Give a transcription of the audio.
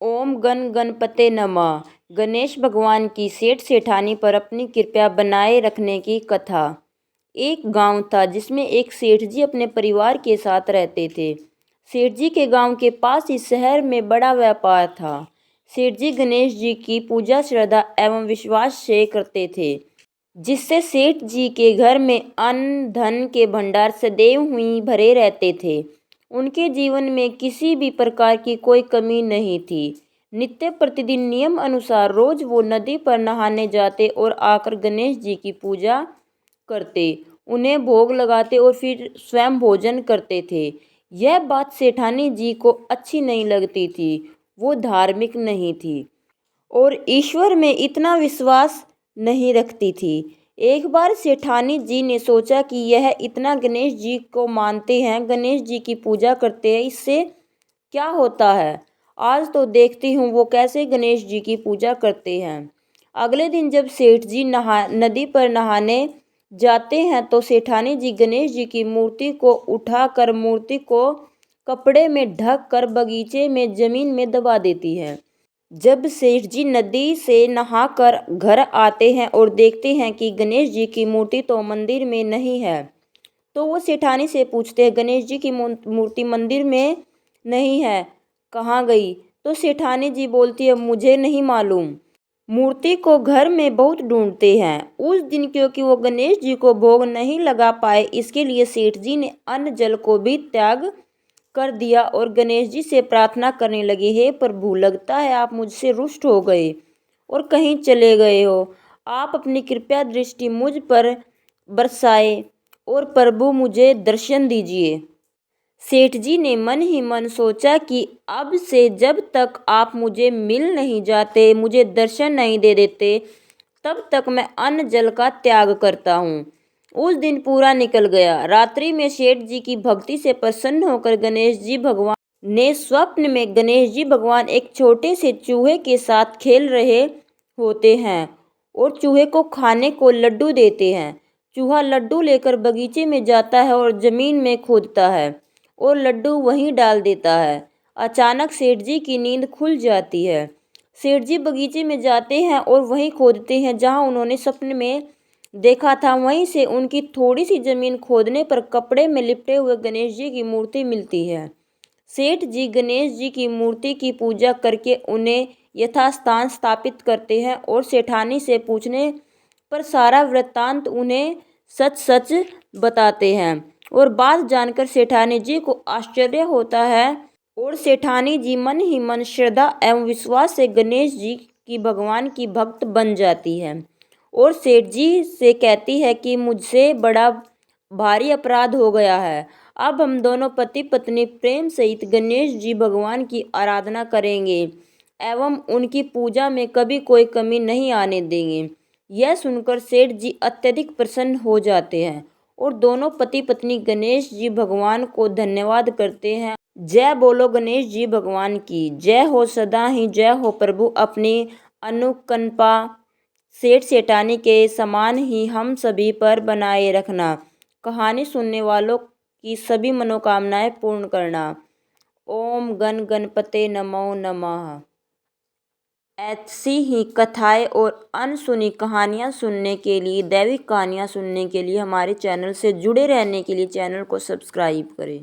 ओम गण गणपते नमः। गणेश भगवान की सेठ सेठानी पर अपनी कृपा बनाए रखने की कथा। एक गांव था जिसमें एक सेठ जी अपने परिवार के साथ रहते थे। सेठ जी के गांव के पास ही शहर में बड़ा व्यापार था। सेठ जी गणेश जी की पूजा श्रद्धा एवं विश्वास से करते थे, जिससे सेठ जी के घर में अन्न धन के भंडार सदैव हुई भरे रहते थे। उनके जीवन में किसी भी प्रकार की कोई कमी नहीं थी। नित्य प्रतिदिन नियम अनुसार रोज वो नदी पर नहाने जाते और आकर गणेश जी की पूजा करते, उन्हें भोग लगाते और फिर स्वयं भोजन करते थे। यह बात सेठानी जी को अच्छी नहीं लगती थी। वो धार्मिक नहीं थी और ईश्वर में इतना विश्वास नहीं रखती थी। एक बार सेठानी जी ने सोचा कि यह इतना गणेश जी को मानते हैं, गणेश जी की पूजा करते हैं, इससे क्या होता है। आज तो देखती हूँ वो कैसे गणेश जी की पूजा करते हैं। अगले दिन जब सेठ जी नदी पर नहाने जाते हैं तो सेठानी जी गणेश जी की मूर्ति को उठाकर मूर्ति को कपड़े में ढक कर बगीचे में जमीन में दबा देती है। जब सेठ जी नदी से नहाकर घर आते हैं और देखते हैं कि गणेश जी की मूर्ति तो मंदिर में नहीं है, तो वो सेठानी से पूछते हैं, गणेश जी की मूर्ति मंदिर में नहीं है, कहाँ गई। तो सेठानी जी बोलती है, मुझे नहीं मालूम, मूर्ति को घर में बहुत ढूंढते हैं। उस दिन क्योंकि वो गणेश जी को भोग नहीं लगा पाए, इसके लिए सेठ जी ने अन्न जल को भी त्याग कर दिया और गणेश जी से प्रार्थना करने लगे, हे प्रभु, लगता है आप मुझसे रुष्ट हो गए और कहीं चले गए हो। आप अपनी कृपया दृष्टि मुझ पर बरसाए और प्रभु मुझे दर्शन दीजिए। सेठ जी ने मन ही मन सोचा कि अब से जब तक आप मुझे मिल नहीं जाते, मुझे दर्शन नहीं दे देते, तब तक मैं अन्न जल का त्याग करता हूँ। उस दिन पूरा निकल गया। रात्रि में सेठ जी की भक्ति से प्रसन्न होकर गणेश जी भगवान ने स्वप्न में गणेश जी भगवान एक छोटे से चूहे के साथ खेल रहे होते हैं और चूहे को खाने को लड्डू देते हैं। चूहा लड्डू लेकर बगीचे में जाता है और जमीन में खोदता है और लड्डू वहीं डाल देता है। अचानक सेठ जी की नींद खुल जाती है। सेठ जी बगीचे में जाते हैं और वहीं खोदते हैं जहां उन्होंने सपने में देखा था। वहीं से उनकी थोड़ी सी जमीन खोदने पर कपड़े में लिपटे हुए गणेश जी की मूर्ति मिलती है। सेठ जी गणेश जी की मूर्ति की पूजा करके उन्हें यथास्थान स्थापित करते हैं और सेठानी से पूछने पर सारा वृत्तांत उन्हें सच सच बताते हैं और बात जानकर सेठानी जी को आश्चर्य होता है और सेठानी जी मन ही मन श्रद्धा एवं विश्वास से गणेश जी की भगवान की भक्त बन जाती है और सेठ जी से कहती है कि मुझसे बड़ा भारी अपराध हो गया है। अब हम दोनों पति पत्नी प्रेम सहित गणेश जी भगवान की आराधना करेंगे एवं उनकी पूजा में कभी कोई कमी नहीं आने देंगे। यह सुनकर सेठ जी अत्यधिक प्रसन्न हो जाते हैं और दोनों पति पत्नी गणेश जी भगवान को धन्यवाद करते हैं। जय बोलो गणेश जी भगवान की जय हो, सदा ही जय हो प्रभु। अपनी अनुकंपा सेठ सेठानी के समान ही हम सभी पर बनाए रखना। कहानी सुनने वालों की सभी मनोकामनाएं पूर्ण करना। ओम गण गणपते नमो नमः। ऐसी ही कथाएं और अनसुनी कहानियाँ सुनने के लिए, दैविक कहानियाँ सुनने के लिए हमारे चैनल से जुड़े रहने के लिए चैनल को सब्सक्राइब करें।